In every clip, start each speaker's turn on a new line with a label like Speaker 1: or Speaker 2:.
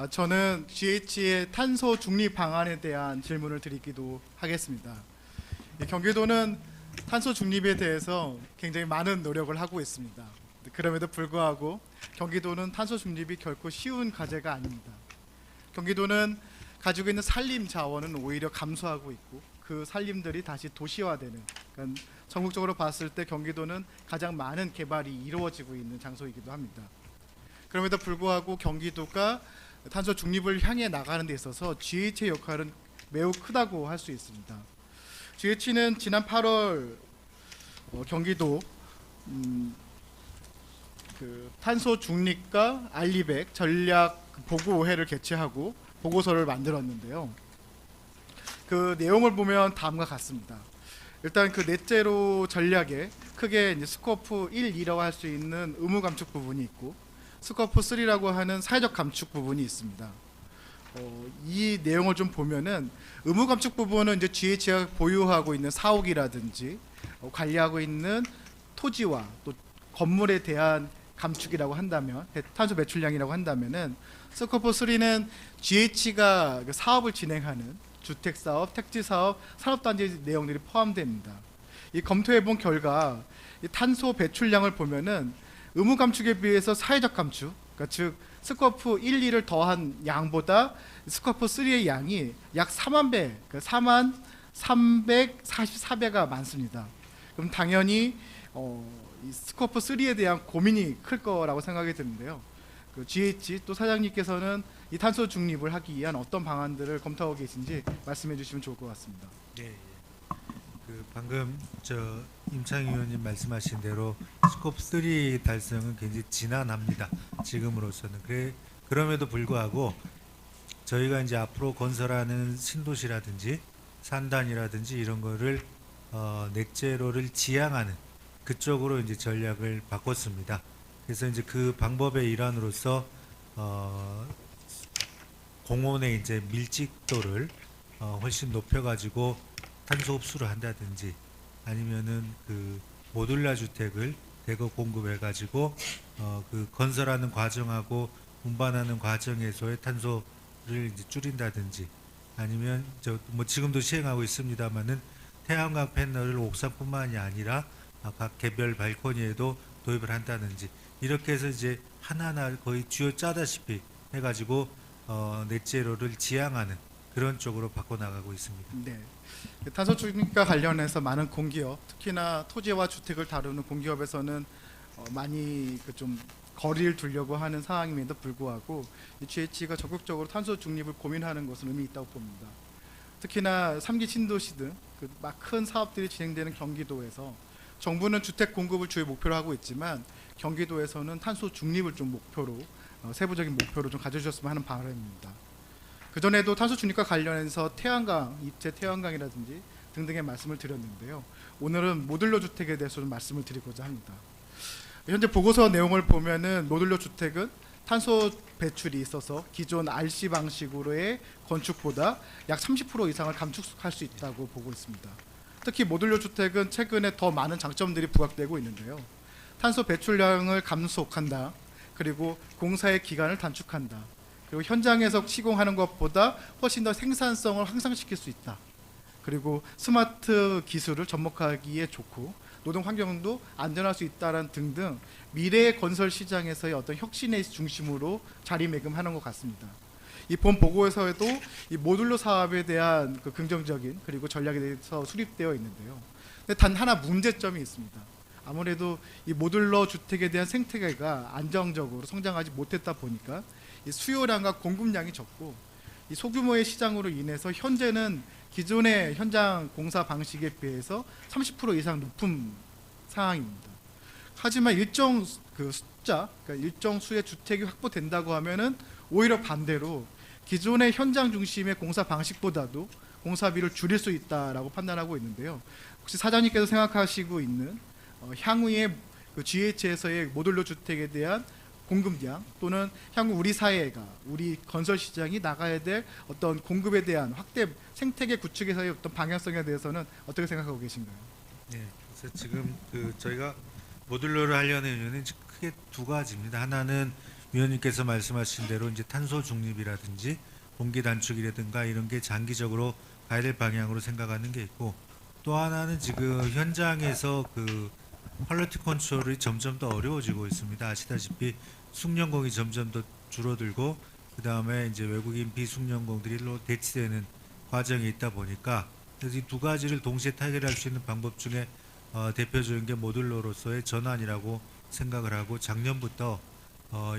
Speaker 1: 저는 GH의 탄소 중립 방안에 대한 질문을 드리기도 하겠습니다. 경기도는 탄소 중립에 대해서 굉장히 많은 노력을 하고 있습니다. 그럼에도 불구하고 경기도는 탄소 중립이 결코 쉬운 과제가 아닙니다. 경기도는 가지고 있는 산림 자원은 오히려 감소하고 있고 그 산림들이 다시 도시화되는, 그러니까 전국적으로 봤을 때 경기도는 가장 많은 개발이 이루어지고 있는 장소이기도 합니다. 그럼에도 불구하고 경기도가 탄소 중립을 향해 나가는 데 있어서 GH의 역할은 매우 크다고 할 수 있습니다. GH는 지난 8월 경기도 탄소 중립과 알리백 전략 보고회를 개최하고 보고서를 만들었는데요. 그 내용을 보면 다음과 같습니다. 일단 그 넷제로 전략에 크게 이제 스코프 1, 2라고 할 수 있는 의무 감축 부분이 있고 스코프 3라고 하는 사회적 감축 부분이 있습니다. 이 내용을 좀 보면은 의무 감축 부분은 이제 GH가 보유하고 있는 사옥이라든지 관리하고 있는 토지와 또 건물에 대한 감축이라고 한다면, 탄소 배출량이라고 한다면은 스코프 3는 GH가 사업을 진행하는 주택 사업, 택지 사업, 산업단지 내용들이 포함됩니다. 이 검토해 본 결과 이 탄소 배출량을 보면은 의무 감축에 비해서 사회적 감축, 그러니까 즉 스코프 1, 2를 더한 양보다 스코프 3의 양이 약 4만 배, 그러니까 4만 344배가 많습니다. 그럼 당연히 이 스코프 3에 대한 고민이 클 거라고 생각이 드는데요. 그 GH 또 사장님께서는 이 탄소 중립을 하기 위한 어떤 방안들을 검토하고 계신지 말씀해 주시면 좋을 것 같습니다.
Speaker 2: 예. 그 방금 임창희 의원님 말씀하신 대로 스코프 3 달성은 굉장히 지난합니다. 지금으로서는. 그럼에도 불구하고 저희가 이제 앞으로 건설하는 신도시라든지 산단이라든지 이런 거를 넷제로를 지향하는 그쪽으로 이제 전략을 바꿨습니다. 그래서 이제 그 방법의 일환으로서 공원의 이제 밀집도를 훨씬 높여가지고 탄소 흡수를 한다든지 아니면은 그 모듈라 주택을 대거 공급해가지고 그 건설하는 과정하고 운반하는 과정에서의 탄소를 이제 줄인다든지 아니면 뭐 지금도 시행하고 있습니다만은 태양광 패널을 옥상뿐만이 아니라 각 개별 발코니에도 도입을 한다든지 이렇게 해서 이제 하나하나 거의 쥐어 짜다시피 해가지고 넷제로를 지향하는 그런 쪽으로 바꿔나가고 있습니다.
Speaker 1: 네. 탄소 중립과 관련해서 많은 공기업, 특히나 토지와 주택을 다루는 공기업에서는 많이 좀 거리를 두려고 하는 상황임에도 불구하고 이 GH가 적극적으로 탄소 중립을 고민하는 것은 의미 있다고 봅니다. 특히나 3기 신도시 등 큰 사업들이 진행되는 경기도에서 정부는 주택 공급을 주요 목표로 하고 있지만 경기도에서는 탄소 중립을 좀 목표로 세부적인 목표로 좀 가져주셨으면 하는 바람입니다. 그 전에도 탄소 중립과 관련해서 태양광, 입체 태양광이라든지 등등의 말씀을 드렸는데요. 오늘은 모듈러 주택에 대해서 좀 말씀을 드리고자 합니다. 현재 보고서 내용을 보면은 모듈러 주택은 탄소 배출이 있어서 기존 RC 방식으로의 건축보다 약 30% 이상을 감축할 수 있다고 보고 있습니다. 특히 모듈러 주택은 최근에 더 많은 장점들이 부각되고 있는데요. 탄소 배출량을 감속한다. 그리고 공사의 기간을 단축한다. 그리고 현장에서 시공하는 것보다 훨씬 더 생산성을 향상시킬 수 있다. 그리고 스마트 기술을 접목하기에 좋고 노동 환경도 안전할 수 있다는 등등 미래의 건설 시장에서의 어떤 혁신의 중심으로 자리매김하는 것 같습니다. 이 본 보고에서도 이 모듈러 사업에 대한 그 긍정적인 그리고 전략에 대해서 수립되어 있는데요. 근데 단 하나 문제점이 있습니다. 아무래도 이 모듈러 주택에 대한 생태계가 안정적으로 성장하지 못했다 보니까 이 수요량과 공급량이 적고 이 소규모의 시장으로 인해서 현재는 기존의 현장 공사 방식에 비해서 30% 이상 높은 상황입니다. 하지만 일정 숫자, 그러니까 일정 수의 주택이 확보된다고 하면은 오히려 반대로 기존의 현장 중심의 공사 방식보다도 공사비를 줄일 수 있다라고 판단하고 있는데요. 혹시 사장님께서 생각하시고 있는 향후에 그 GH에서의 모듈러 주택에 대한 공급량 또는 향후 우리 사회가 우리 건설 시장이 나가야 될 어떤 공급에 대한 확대 생태계 구축에서의 어떤 방향성에 대해서는 어떻게 생각하고 계신가요?
Speaker 2: 네, 그래서 지금 저희가 모듈러를 하려는 이유는 크게 두 가지입니다. 하나는 위원님께서 말씀하신 대로 이제 탄소 중립이라든지 공기 단축이라든가 이런 게 장기적으로 가야 될 방향으로 생각하는 게 있고, 또 하나는 지금 현장에서 그 퀄리티 컨트롤이 점점 더 어려워지고 있습니다. 아시다시피 숙련공이 점점 더 줄어들고, 그 다음에 이제 외국인 비숙련공들로 대치되는 과정이 있다 보니까, 그래서 이 두 가지를 동시에 타결할 수 있는 방법 중에 대표적인 게 모듈러로서의 전환이라고 생각을 하고, 작년부터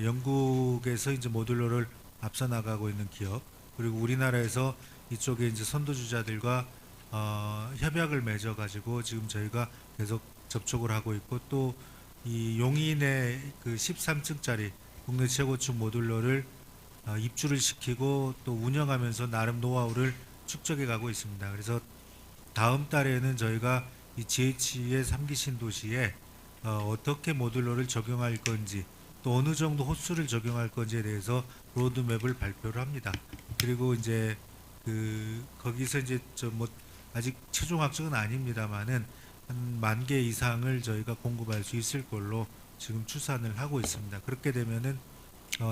Speaker 2: 영국에서 이제 모듈러를 앞서 나가고 있는 기업, 그리고 우리나라에서 이쪽에 이제 선도주자들과 협약을 맺어 가지고 지금 저희가 계속 접촉을 하고 있고, 또 이 용인의 그 13층짜리 국내 최고층 모듈러를 입주를 시키고 또 운영하면서 나름 노하우를 축적해 가고 있습니다. 그래서 다음 달에는 저희가 이 GH의 3기 신도시에 어떻게 모듈러를 적용할 건지, 또 어느 정도 호수를 적용할 건지에 대해서 로드맵을 발표를 합니다. 그리고 이제 그 거기서 이제 뭐 아직 최종 확정은 아닙니다만은 한 10,000개 이상을 저희가 공급할 수 있을 걸로 지금 추산을 하고 있습니다. 그렇게 되면은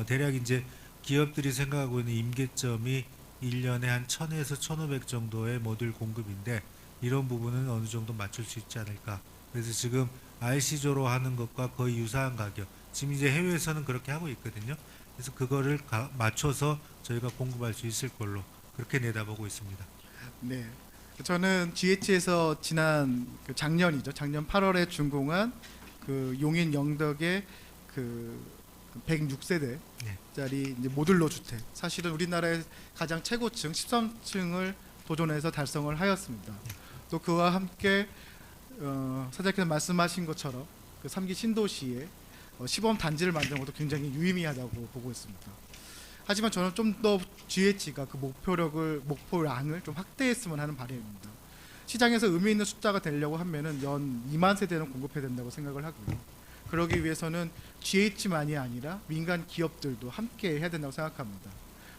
Speaker 2: 대략 이제 기업들이 생각하고 있는 임계점이 1년에 한 1,000에서 1,500 정도의 모듈 공급인데, 이런 부분은 어느 정도 맞출 수 있지 않을까. 그래서 지금 RC조로 하는 것과 거의 유사한 가격, 지금 이제 해외에서는 그렇게 하고 있거든요. 그래서 그거를 맞춰서 저희가 공급할 수 있을 걸로 그렇게 내다보고 있습니다.
Speaker 1: 네, 저는 GH에서 지난 작년이죠. 작년 8월에 준공한 그 용인 영덕의 그 106세대짜리
Speaker 2: 네.
Speaker 1: 이제 모듈러 주택. 사실은 우리나라의 가장 최고층 13층을 도전해서 달성을 하였습니다. 또 그와 함께 사장님께서 말씀하신 것처럼 그 3기 신도시에 시범 단지를 만드는 것도 굉장히 유의미하다고 보고 있습니다. 하지만 저는 좀 더 GH가 그 목표량을 좀 확대했으면 하는 바람입니다. 시장에서 의미 있는 숫자가 되려고 하면은 연 2만 세대는 공급해야 된다고 생각을 하고요. 그러기 위해서는 GH만이 아니라 민간 기업들도 함께 해야 된다고 생각합니다.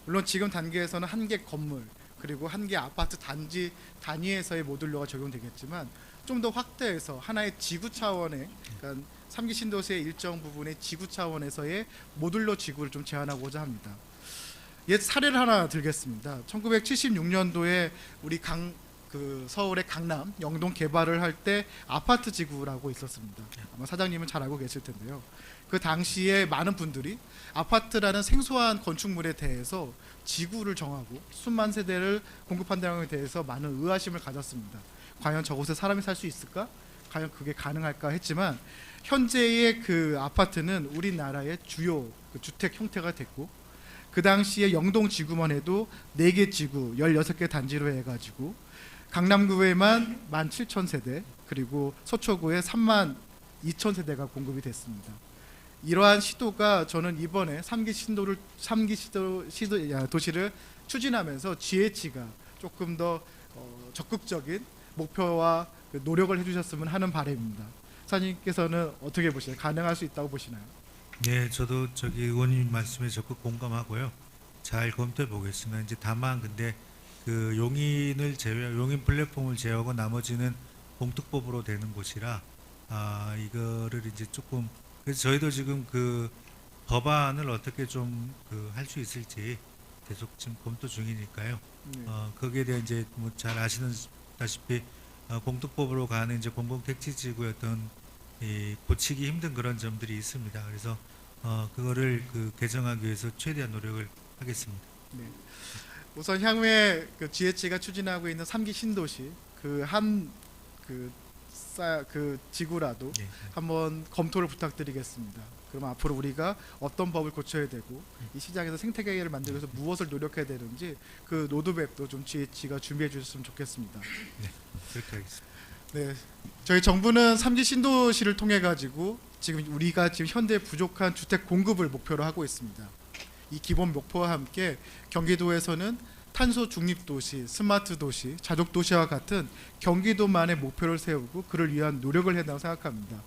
Speaker 1: 물론 지금 단계에서는 한 개 건물 그리고 한 개 아파트 단지 단위에서의 모듈러가 적용되겠지만, 좀 더 확대해서 하나의 지구 차원의, 그러니까 3기 신도시의 일정 부분의 지구 차원에서의 모듈러 지구를 좀 제안하고자 합니다. 옛 사례를 하나 들겠습니다. 1976년도에 우리 서울의 강남 영동 개발을 할 때 아파트 지구라고 있었습니다. 아마 사장님은 잘 알고 계실 텐데요. 그 당시에 많은 분들이 아파트라는 생소한 건축물에 대해서 지구를 정하고 수만 세대를 공급한다는 것에 대해서 많은 의아심을 가졌습니다. 과연 저곳에 사람이 살 수 있을까? 과연 그게 가능할까 했지만, 현재의 그 아파트는 우리나라의 주요 그 주택 형태가 됐고, 그 당시에 영동 지구만 해도 4개 지구 16개 단지로 해가지고 강남구에만 17,000세대, 그리고 서초구에 32,000세대가 공급이 됐습니다. 이러한 시도가 저는 이번에 3기 도시를 추진하면서 GH가 조금 더 적극적인 목표와 노력을 해주셨으면 하는 바람입니다. 사장님께서는 어떻게 보시나요? 가능할 수 있다고 보시나요?
Speaker 2: 네, 저도 저기 의원님 말씀에 적극 공감하고요. 잘 검토해 보겠습니다. 이제 다만 근데 그 용인 플랫폼을 제외하고 나머지는 공특법으로 되는 곳이라 이거를 이제 조금, 그래서 저희도 지금 그 법안을 어떻게 좀 그 할 수 있을지 계속 지금 검토 중이니까요.
Speaker 1: 네.
Speaker 2: 거기에 대해 이제 뭐 잘 아시다시피 공특법으로 가는 이제 공공택지지구였던 이 고치기 힘든 그런 점들이 있습니다. 그래서 그거를 그 개정하기 위해서 최대한 노력을 하겠습니다.
Speaker 1: 네. 우선 향후에 그 GH가 추진하고 있는 3기 신도시 그 지구라도
Speaker 2: 네.
Speaker 1: 한번 검토를 부탁드리겠습니다. 그럼 앞으로 우리가 어떤 법을 고쳐야 되고 이 시장에서 생태계를 만들기 위해서 무엇을 노력해야 되는지 그 로드맵도 좀 GH가 준비해 주셨으면 좋겠습니다.
Speaker 2: 네, 그렇게 하겠습니다.
Speaker 1: 네, 저희 정부는 3기 신도시를 통해 가지고 우리가 지금 현재 부족한 주택 공급을 목표로 하고 있습니다. 이 기본 목표와 함께 경기도에서는 탄소 중립 도시, 스마트 도시, 자족 도시와 같은 경기도만의 목표를 세우고 그를 위한 노력을 해야 한다고 생각합니다.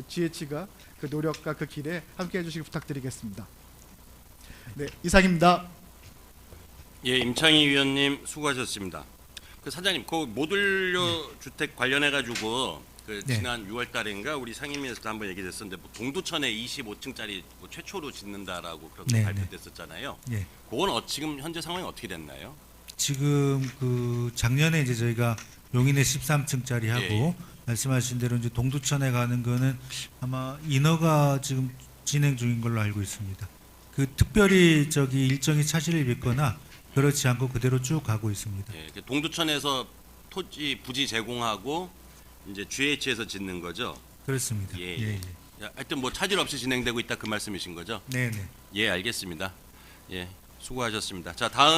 Speaker 1: GH가 그 노력과 그 길에 함께 해주시기 부탁드리겠습니다. 네, 이상입니다.
Speaker 3: 예, 임창희 위원님 수고하셨습니다. 그 사장님, 그 모듈러 주택 관련해 가지고 그
Speaker 2: 네.
Speaker 3: 지난 6월달인가 우리 상임위에서도 한번 얘기됐었는데 뭐 동두천에 25층짜리 뭐 최초로 짓는다라고 그렇게
Speaker 2: 네,
Speaker 3: 발표됐었잖아요.
Speaker 2: 예.
Speaker 3: 그건 지금 현재 상황이 어떻게 됐나요?
Speaker 2: 지금 그 작년에 이제 저희가 용인에 13층짜리 하고
Speaker 3: 예.
Speaker 2: 말씀하신 대로 이제 동두천에 가는 거는 아마 인허가 지금 진행 중인 걸로 알고 있습니다. 그 특별히 저기 일정이 차질을 빚거나 그렇지 않고 그대로 쭉 가고 있습니다.
Speaker 3: 예, 그 동두천에서 토지 부지 제공하고 이제 GH에서 짓는 거죠.
Speaker 2: 그렇습니다.
Speaker 3: 예,
Speaker 2: 예,
Speaker 3: 예.
Speaker 2: 예.
Speaker 3: 야, 하여튼 뭐 차질 없이 진행되고 있다 그 말씀이신 거죠?
Speaker 2: 네, 네.
Speaker 3: 예, 알겠습니다. 예, 수고하셨습니다. 자, 다음.